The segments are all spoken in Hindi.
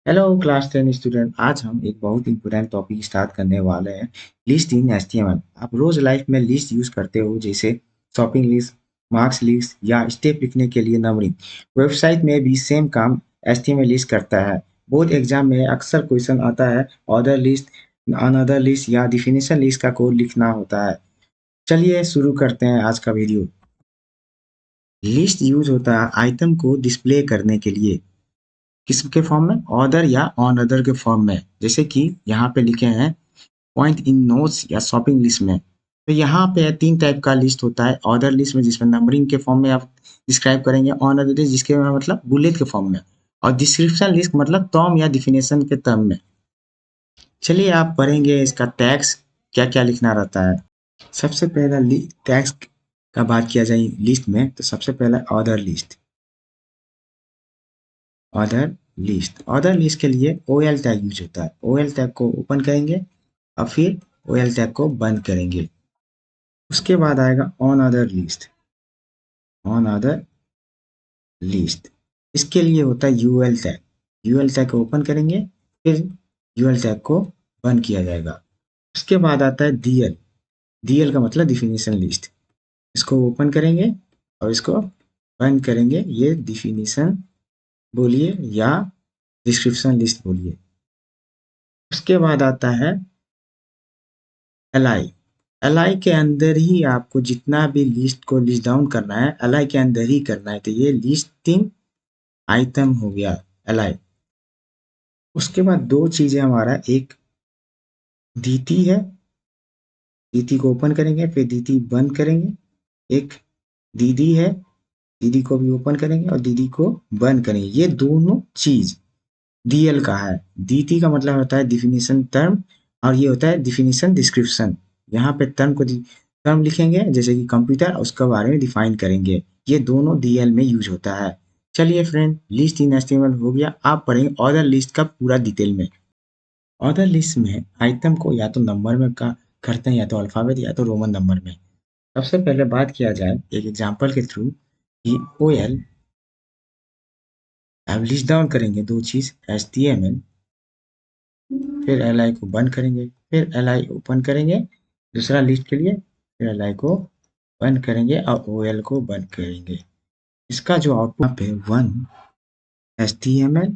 Hello class 10 student. आज हम एक बहुत इंपॉर्टेंट टॉपिक स्टार्ट करने वाले हैं, लिस्ट इन एचटीएमएल। आप रोज लाइफ में लिस्ट यूज करते हो, जैसे शॉपिंग लिस्ट, मार्क्स लिस्ट या स्टेप लिखने के लिए नंबरिंग। वेबसाइट में भी सेम काम एचटीएमएल लिस्ट करता है। बोर्ड एग्जाम में अक्सर क्वेश्चन आता है, ऑर्डर लिस्ट, अनदर लिस्ट या डिफिनेशन लिस्ट का कोड लिखना होता है। चलिए शुरू करते हैं आज का वीडियो। लिस्ट यूज होता है आइटम को डिस्प्ले करने के लिए, किसके फॉर्म में, ऑर्डर या ऑन अदर के फॉर्म में। जैसे कि यहाँ पे लिखे हैं पॉइंट इन नोट्स या शॉपिंग लिस्ट में। तो यहाँ पे तीन टाइप का लिस्ट होता है, ऑर्डर लिस्ट में जिसमें नंबरिंग के फॉर्म में आप डिस्क्राइब करेंगे, ऑन अदर लिस्ट जिसके में मतलब बुलेट के फॉर्म में, और डिस्क्रिप्शन लिस्ट मतलब टर्म या डिफिनेशन के टर्म में। चलिए आप पढ़ेंगे इसका टैग्स क्या क्या लिखना रहता है। सबसे पहला टैग्स का बात किया जाए लिस्ट में, तो सबसे पहला ऑर्डर लिस्ट। ऑर्डर लिस्ट के लिए ओ एल टैग यूज होता है। ओ एल टैग को ओपन करेंगे और फिर ओ एल टैग को बंद करेंगे। उसके बाद आएगा on other list. On other list इसके लिए होता है U L tag. U L tag को ओपन करेंगे, फिर यू एल टैग को बंद किया जाएगा। उसके बाद आता है डी एल। डी एल का मतलब डिफिनीशन लिस्ट। इसको ओपन करेंगे और इसको बंद करेंगे। ये डिफिनीशन बोलिए या डिस्क्रिप्शन लिस्ट बोलिए। उसके बाद आता है एल आई। एल आई के अंदर ही आपको जितना भी लिस्ट को लिस्ट डाउन करना है, एल आई के अंदर ही करना है। तो ये लिस्टिंग आइटम हो गया एल आई। उसके बाद दो चीजें हमारा, एक डीटी है, डीटी को ओपन करेंगे फिर डीटी बंद करेंगे। एक डीडी है, डीडी को भी ओपन करेंगे और डीडी को बंद करेंगे। ये दोनों चीज डीएल का है। डीटी का मतलब होता है डिफिनीशन टर्म, और ये होता है डिफिनीशन डिस्क्रिप्शन। यहाँ पे टर्म लिखेंगे, जैसे कि कंप्यूटर, उसके बारे में डिफाइन करेंगे। ये दोनों डीएल में यूज होता है। चलिए फ्रेंड, लिस्ट इन एचटीएमएल हो गया। आप पढ़ेंगे ऑर्डर लिस्ट का पूरा डिटेल में। ऑर्डर लिस्ट में आइटम को या तो नंबर में का करते हैं, या तो अल्फाबेट या तो रोमन नंबर में। सबसे पहले बात किया जाए एक एग्जांपल के थ्रू कि ओ एल, अब लिस्ट डाउन करेंगे दो चीज, एच टी एम एल, फिर एल आई को बंद करेंगे, फिर एल आई ओपन करेंगे दूसरा लिस्ट के लिए, फिर एल आई को बंद करेंगे और ओ एल को बंद करेंगे। इसका जो आउटपुट है one H T M L,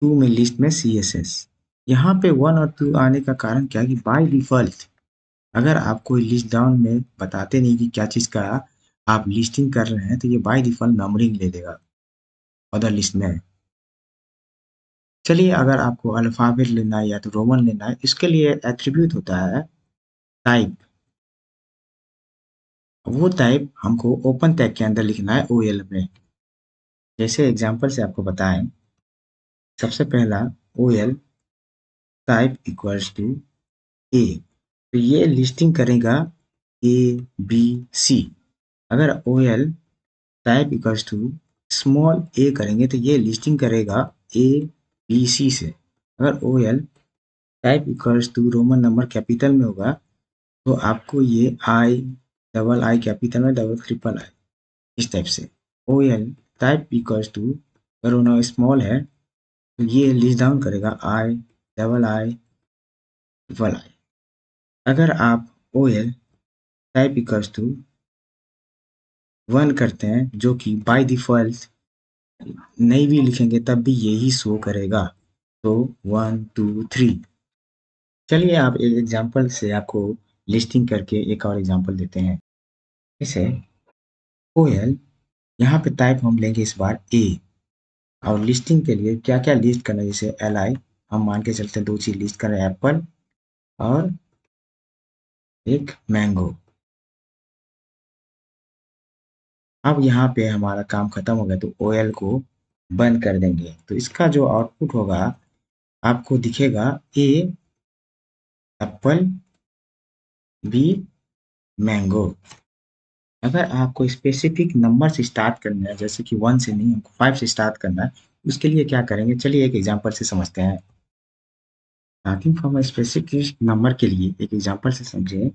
two में लिस्ट में सी एस एस। यहाँ पे वन और टू आने का कारण क्या है कि बाय डिफॉल्ट अगर आप कोई लिस्ट डाउन में बताते नहीं कि क्या चीज़ का आप लिस्टिंग कर रहे हैं, तो ये बाय डिफॉल्ट नंबरिंग ले लेगा अदर लिस्ट में। चलिए अगर आपको अल्फाबेट लेना है या तो रोमन लेना है, इसके लिए एट्रीब्यूट होता है टाइप। वो टाइप हमको ओपन टैग के अंदर लिखना है ओ एल में। जैसे एग्जांपल से आपको बताएं, सबसे पहला O L type equals to A, तो ये लिस्टिंग करेगा ए बी सी। अगर O L type equals to small A करेंगे तो ये लिस्टिंग करेगा ए बी सी से। अगर O L type equals to Roman number capital में होगा, तो आपको ये आई, डबल आई कैपिटल में, डबल ट्रिपल आई, इस टाइप से। O L type equals to, अगर उन्होंने स्मॉल है तो ये लिस्ट डाउन करेगा आई, डबल आई, ट्रिपल आई। अगर आप O L type equals to one करते हैं, जो कि बाय डिफॉल्ट नहीं भी लिखेंगे तब भी यही शो करेगा, तो वन टू थ्री। चलिए आप एक एग्जांपल से आपको लिस्टिंग करके एक और एग्जांपल देते हैं। जैसे ओ एल, यहाँ पे टाइप हम लेंगे इस बार ए, और लिस्टिंग के लिए क्या क्या लिस्ट करना है, जैसे एल आई, हम मान के चलते हैं दो चीज लिस्ट करें, एप्पल और एक मैंगो। अब यहाँ पे हमारा काम खत्म हो गया, तो ओ एल को बंद कर देंगे। तो इसका जो आउटपुट होगा आपको दिखेगा ए एप्पल, बी मैंगो। अगर आपको स्पेसिफिक नंबर से स्टार्ट करना है, जैसे कि वन से नहीं, हमको फाइव से स्टार्ट करना है, उसके लिए क्या करेंगे, चलिए एक एग्जांपल से समझते हैं। स्टार्टिंग फ्रॉम स्पेसिफिक नंबर के लिए एक एग्जांपल से समझे,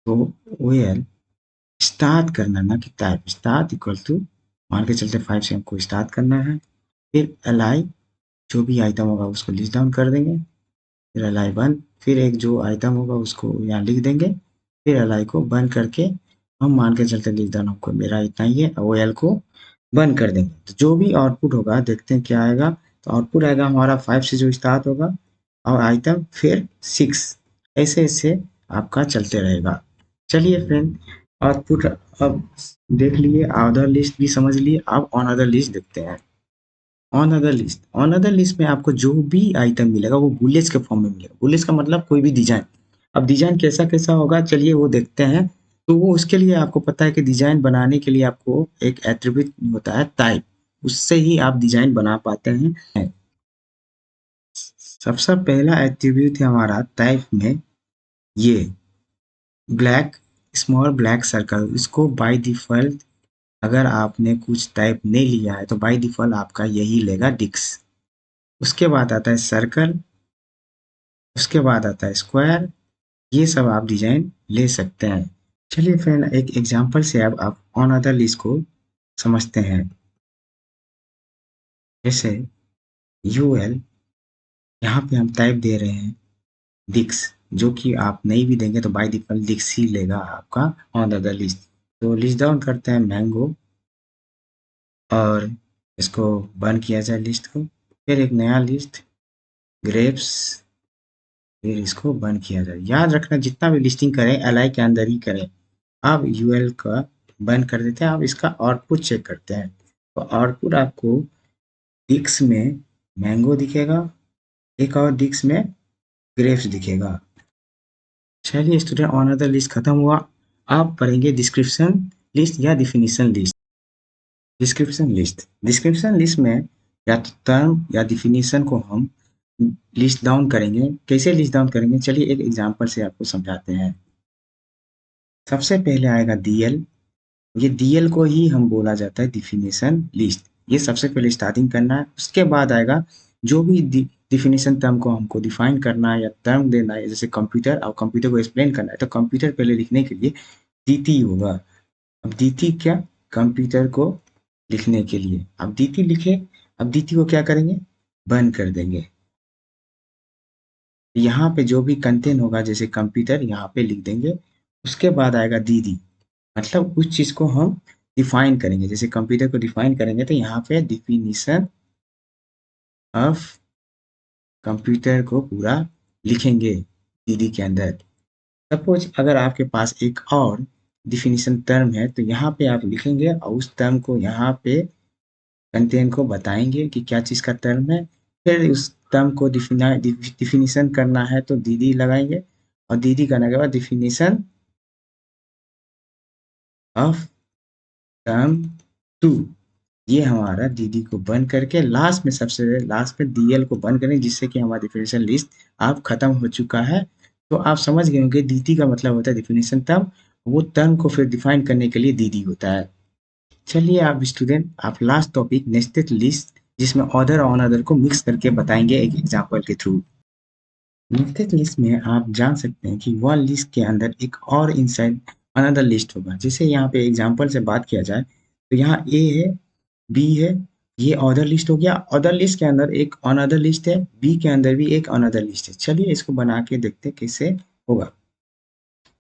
तो ओ एल स्टार्ट करना, ना कि टाइप, स्टार्ट इक्वल टू मान के चलते फाइव से हमको स्टार्ट करना है, फिर एल आई जो भी आइटम होगा उसको लिस्ट डाउन कर देंगे, फिर अलाई बंद, फिर एक जो आइटम होगा उसको यहाँ लिख देंगे, फिर अलाई को बंद करके हम मान के चलते लिस्ट डाउन हमको मेरा इतना ही है, ओ एल को बंद कर देंगे। तो जो भी आउटपुट होगा देखते हैं क्या आएगा। तो आउटपुट आएगा हमारा 5 से जो स्टार्ट होगा और आइटम फिर 6, ऐसे ऐसे आपका चलते रहेगा। चलिए फ्रेंड, आउटपुट अब देख लिए, अदर लिस्ट भी समझ लिए, अब ऑन अदर लिस्ट देखते हैं। ऑन अदर लिस्ट में आपको जो भी आइटम मिलेगा वो बुलेट्स के फॉर्म में मिलेगा। बुलेट्स का मतलब कोई भी डिजाइन। अब डिजाइन कैसा कैसा होगा चलिए वो देखते हैं। तो वो उसके लिए आपको पता है कि डिजाइन बनाने के लिए आपको एक एट्रीब्यूट होता है टाइप, उससे ही आप डिजाइन बना पाते हैं। सबसे पहला एट्रीब्यूट है हमारा टाइप में ये ब्लैक, स्मॉल ब्लैक सर्कल। इसको बाय डिफॉल्ट अगर आपने कुछ टाइप नहीं लिया है तो बाय डिफॉल्ट आपका यही लेगा डिक्स। उसके बाद आता है सर्कल, उसके बाद आता है स्क्वायर। ये सब आप डिजाइन ले सकते हैं। चलिए फ्रेंड, एक एग्जांपल से अब आप ऑन अदर लिस्ट को समझते हैं। जैसे यूएल, यहाँ पे हम टाइप दे रहे हैं डिक्स, जो कि आप नहीं भी देंगे तो बाय डिफॉल्ट डिक्स ही लेगा आपका ऑन अदर लिस्ट। तो लिस्ट डाउन करते हैं मैंगो और इसको बंद किया जाए लिस्ट को, फिर एक नया लिस्ट ग्रेप्स, फिर इसको बंद किया जाए। याद रखना जितना भी लिस्टिंग करें एल के अंदर ही करें। अब यूएल का बंद कर देते हैं। अब इसका आउटपुट चेक करते हैं। तो आउटपुट आपको डिक्स में मैंगो दिखेगा, एक और डिक्स में ग्रेप्स दिखेगा। चलिए स्टूडेंट, ऑन अदर लिस्ट खत्म हुआ। आप पढ़ेंगे डिस्क्रिप्शन लिस्ट या डिफिनीशन लिस्ट। डिस्क्रिप्शन लिस्ट में या तो टर्म या डिफिनीशन को हम लिस्ट डाउन करेंगे। कैसे लिस्ट डाउन करेंगे चलिए एक एग्जांपल से आपको समझाते हैं। सबसे पहले आएगा डीएल। ये डीएल को ही हम बोला जाता है डिफिनीशन लिस्ट। ये सबसे पहले स्टार्टिंग करना है। उसके बाद आएगा जो भी डिफिनीशन टर्म को हमको डिफाइन करना है या टर्म देना है, जैसे कंप्यूटर, और कंप्यूटर को एक्सप्लेन करना है तो कंप्यूटर पहले लिखने के लिए डीटी होगा। अब डीटी क्या, कंप्यूटर को लिखने के लिए। अब डीटी लिखे, अब डीटी को क्या करेंगे, बंद कर देंगे। यहाँ पे जो भी कंटेंट होगा जैसे कंप्यूटर यहाँ पे लिख देंगे। उसके बाद आएगा डीडी, मतलब उस चीज को हम डिफाइन करेंगे। जैसे कंप्यूटर को डिफाइन करेंगे तो यहाँ पे डिफिनीशन ऑफ कंप्यूटर को पूरा लिखेंगे डीडी के अंदर। सपोज अगर आपके पास एक और डिफिनीशन टर्म है तो यहाँ पे आप लिखेंगे और उस टर्म को यहाँ पे कंटेंट को बताएंगे कि क्या चीज़ का टर्म है। फिर उस टर्म को डिफिनीशन करना है तो डीडी लगाएंगे, और डीडी करने के बाद डिफिनीशन ऑफ टर्म 2, ये हमारा डीडी को बंद करके लास्ट में, सबसे लास्ट में डीएल को बंद करें, जिससे कि हमारा डिफिनीशन लिस्ट आप खत्म हो चुका है। तो आप समझ गए होंगे डीडी का मतलब होता है डिफिनीशन टर्म, वो टर्म को फिर डिफाइन करने के लिए डीडी होता है। चलिए आप स्टूडेंट, आप लास्ट टॉपिक नेस्टेड लिस्ट, जिसमें ऑर्डर और अनदर को मिक्स करके बताएंगे एक एग्जांपल के थ्रू। नेस्टेड लिस्ट में आप जान सकते हैं कि वन लिस्ट के अंदर एक और इनसाइड अनदर लिस्ट होगा। जैसे यहाँ पे एग्जांपल से बात किया जाए तो यहाँ ए है, बी है, ये ऑर्डर लिस्ट हो गया। ऑर्डर लिस्ट के अंदर एक अनदर लिस्ट है, बी के अंदर भी एक अनदर लिस्ट है। चलिए इसको बना के देखते हैं कैसे होगा।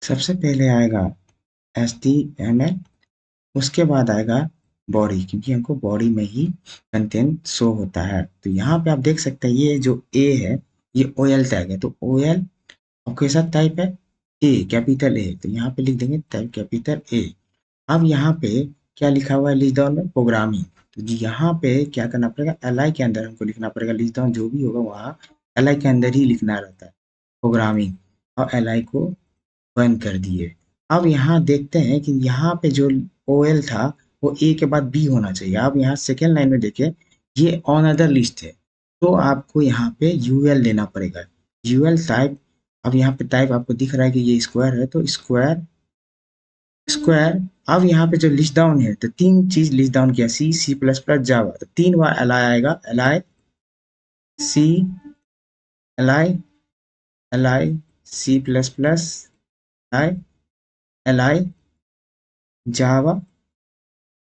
सबसे पहले आएगा HTML, उसके बाद आएगा बॉडी, क्योंकि हमको बॉडी में ही कंटेंट शो होता है। तो यहाँ पे आप देख सकते हैं ये जो ए है ये OL टैग है। तो OL और कैसा टाइप है, ए, कैपिटल ए। तो यहाँ पे लिख देंगे टाइप कैपिटल ए। अब यहाँ पे क्या लिखा हुआ है लिस्ट डाउन में, प्रोग्रामिंग। तो जी यहाँ पे क्या करना पड़ेगा, एलआई के अंदर हमको लिखना पड़ेगा। लिस्ट डाउन जो भी होगा वहाँ एलआई के अंदर ही लिखना रहता है प्रोग्रामिंग, और एलआई को बंद कर दिए। अब यहाँ देखते हैं कि यहाँ पे जो OL था वो ए के बाद बी होना चाहिए। अब यहाँ सेकेंड लाइन में देखिए ये ऑन अदर लिस्ट है, तो आपको यहाँ पे यूएल लेना पड़ेगा। यूएल टाइप, अब यहाँ पे टाइप आपको दिख रहा है कि ये स्क्वायर है तो स्क्वायर स्क्वायर। अब यहाँ पे जो लिस्ट डाउन है तो तीन चीज लिस्ट डाउन किया, सी प्लस प्लस जावा। तो 3 बार एलआई आएगा, LI C, LI LI C plus plus, LI LI Java,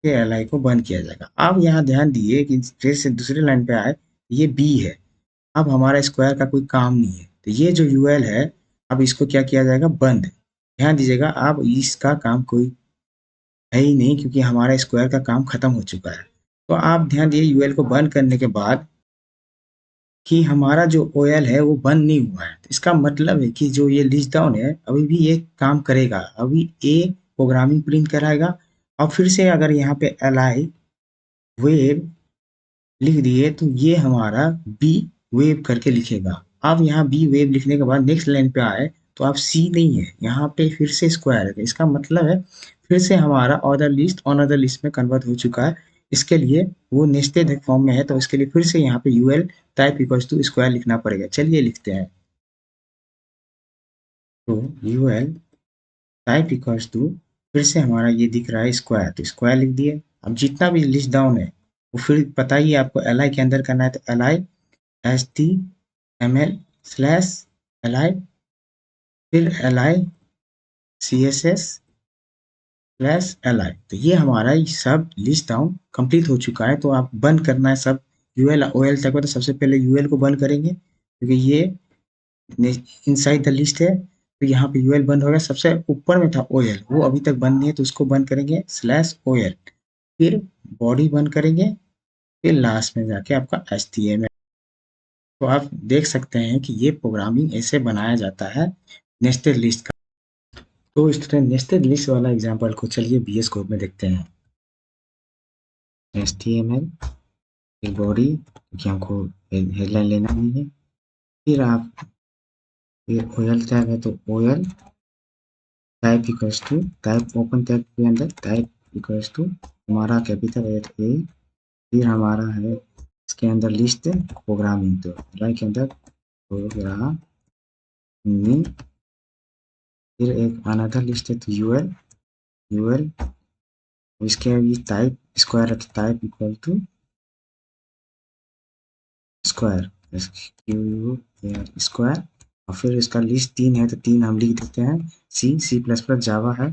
फिर एलआई को बंद किया जाएगा। अब यहाँ ध्यान दिए कि फिर से दूसरे लाइन पे आए ये बी है। अब हमारा स्क्वायर का कोई काम नहीं है, तो ये जो यूएल है अब इसको क्या किया जाएगा, बंद। ध्यान दीजिएगा, अब इसका काम कोई है ही नहीं क्योंकि हमारा स्क्वायर का काम खत्म हो चुका है। तो आप ध्यान दिए यूएल को बंद करने के बाद कि हमारा जो ओएल है वो बंद नहीं हुआ है, तो इसका मतलब है कि जो ये लिस्ट डाउन है अभी भी ये काम करेगा। अभी ए प्रोग्रामिंग प्रिंट कराएगा और फिर से अगर यहाँ पे एल वेव लिख दिए तो ये हमारा बी वेव करके लिखेगा। अब यहाँ बी वेव लिखने के बाद नेक्स्ट लाइन पे आए तो आप सी नहीं है, यहाँ पे फिर से स्क्वायर है। इसका मतलब है फिर से हमारा ऑर्डर लिस्ट अनदर लिस्ट में कन्वर्ट हो चुका है। इसके लिए वो नेस्टेड फॉर्म में है, तो इसके लिए फिर से यहाँ पे UL type equals to square लिखना पड़ेगा। चलिए लिखते हैं, तो यूएल टाइप इक्वल्स टू फिर से हमारा ये दिख रहा है स्क्वायर, तो स्क्वायर लिख दिए। अब जितना भी लिस्ट डाउन है वो फिर पता ही है आपको एल आई के अंदर करना है, तो L I S T M L slash L I फिर L I C S S slash L I. तो ये हमारा सब लिस्ट डाउन कंप्लीट हो चुका है। तो आप बंद करना है सब यूएल ओ एल तक, तो सबसे पहले यूएल को बंद करेंगे क्योंकि ये इनसाइड द लिस्ट है, तो यहाँ पे यूएल बंद होगा। सबसे ऊपर में था ओएल, वो अभी तक बंद नहीं है, तो उसको बंद करेंगे स्लैश ओएल, फिर बॉडी बंद करेंगे, फिर लास्ट में जाके आपका एच टी एम एल। तो आप देख सकते हैं कि ये प्रोग्रामिंग ऐसे बनाया जाता है नेस्टेड लिस्ट का। तो इस तरह नेस्टेड लिस्ट वाला एग्जांपल को चलिए बीएस कोड में देखते हैं। एच टी एम एल फिर बॉडी, क्योंकि हमको हेडलाइन लेना नहीं है, फिर आप फिर ओएल टैग है तो OL type equals to type open tag के अंदर टाइप इक्वल्स टू हमारा कैपिटल ए, फिर हमारा है इसके अंदर लिस्ट प्रोग्रामिंग, तो लाइन के अंदर प्रोग्रामिंग, फिर एक अनदर लिस्ट है तो यूएल यूएल इसके भी टाइप स्क्वायर है तो type equal to square Q square, और फिर इसका लिस्ट 3 है तो 3 हम लिख देते हैं। सी प्लस प्लस जावा है।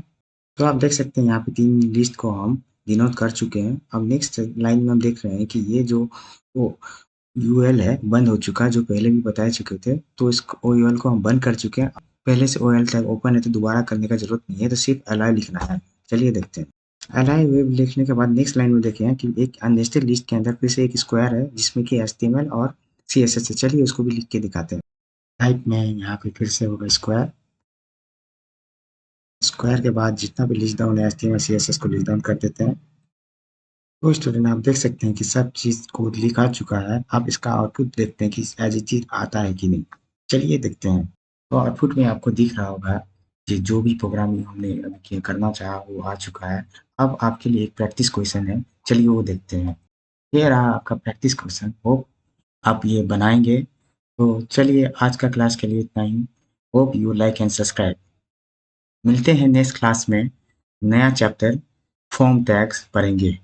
तो आप देख सकते हैं यहाँ पे 3 लिस्ट को हम डिनोट कर चुके हैं। अब नेक्स्ट लाइन में हम देख रहे हैं कि ये जो वो यूएल है बंद हो चुका है, जो पहले भी बता चुके थे। तो इस यूएल को हम बंद कर चुके हैं। पहले से ओएल टैग ओपन है तो दोबारा करने का जरूरत नहीं है, तो सिर्फ एल आई लिखना है। चलिए देखते हैं। एल आई वेब लिखने के बाद नेक्स्ट लाइन में देखें कि एक अननेस्टेड लिस्ट के अंदर फिर से एक स्क्वायर है जिसमें कि एचटीएमएल और सीएसएस है। चलिए उसको भी लिख के दिखाते हैं। टाइप में यहाँ पे फिर से होगा स्क्वायर, स्क्वायर के बाद जितना भी लिस्ट डाउन है एचटीएमएल सीएसएस को लिस्ट डाउन कर देते हैं। तो स्टूडेंट आप देख सकते हैं कि सब चीज़ कोड लिखा चुका है। आप इसका आउटपुट देखते हैं कि एज इट इज आता है कि नहीं। चलिए देखते हैं। तो आउटपुट में आपको दिख रहा होगा कि जो भी प्रोग्रामिंग हमने अभी करना चाहा वो आ चुका है। अब आपके लिए एक प्रैक्टिस क्वेश्चन है, चलिए वो देखते हैं। ये रहा आपका प्रैक्टिस क्वेश्चन, होप आप ये बनाएंगे। तो चलिए आज का क्लास के लिए इतना ही। Hope you like and subscribe. मिलते हैं नेक्स्ट क्लास में, नया चैप्टर फॉर्म टैग्स पढ़ेंगे।